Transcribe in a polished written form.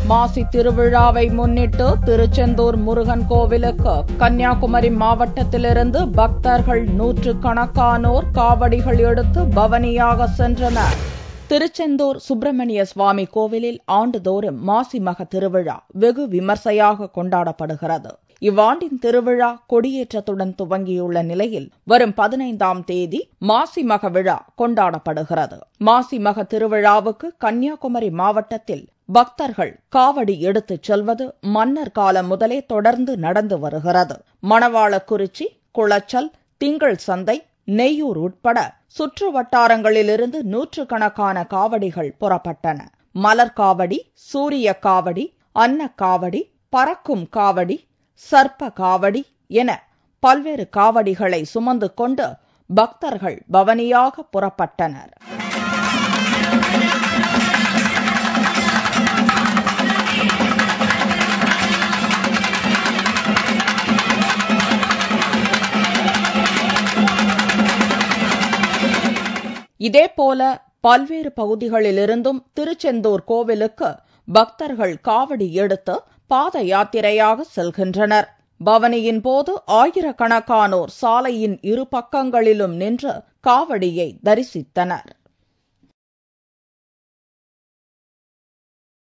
மாசி திருவிழாவை முன்னிட்டு திருச்செந்தூர் முருகன் கோவிலுக்கு கன்னியாகுமரி மாவட்டத்திலிருந்து பக்தர்கள் நூற்றுக்கணக்கானோர் காவடிகள் எடுத்து பவனியாக சென்றனர். திருச்செந்தூர் சுப்பிரமணிய சுவாமி கோவிலில் ஆண்டுதோறும் மாசி மக திருவிழா வெகு விமர்சையாக கொண்டாடப்படுகிறது. இவ்வாண்டின் திருவிழா கொடியேற்றத்துடன் துவங்கியுள்ள நிலையில் வரும் 15ஆம் தேதி மாசி மக விழா கொண்டாடப்படுகிறது. மாசி மக திருவிழாவுக்கு கன்னியாகுமரி மாவட்டத்தில் பக்தர்கள் காவடி எடுத்துச் செல்வது மன்னர் காலம் முதலே தொடர்ந்து நடந்து வருகிறது. மணவாளக்குறிச்சி, குளச்சல், திங்கள் சந்தை, நெய்யூர் உட்பட சுற்று வட்டாரங்களிலிருந்து நூற்றுக்கணக்கான காவடிகள் புறப்பட்டன. மலர் காவடி, சூரிய காவடி, அன்ன காவடி, பறக்கும் காவடி, சர்ப்ப காவடி என பல்வேறு காவடிகளை சுமந்து கொண்டு பக்தர்கள் பவனியாக புறப்பட்டனர். இதேபோல பல்வேறு பகுதிகளிலிருந்தும் திருச்செந்தூர் கோவிலுக்கு பக்தர்கள் காவடி எடுத்து பாத யாத்திரையாக செல்கின்றனர். பவனியின் போது ஆயிரக்கணக்கானோர் சாலையின் இரு பக்கங்களிலும் நின்று காவடியை தரிசித்தனர்.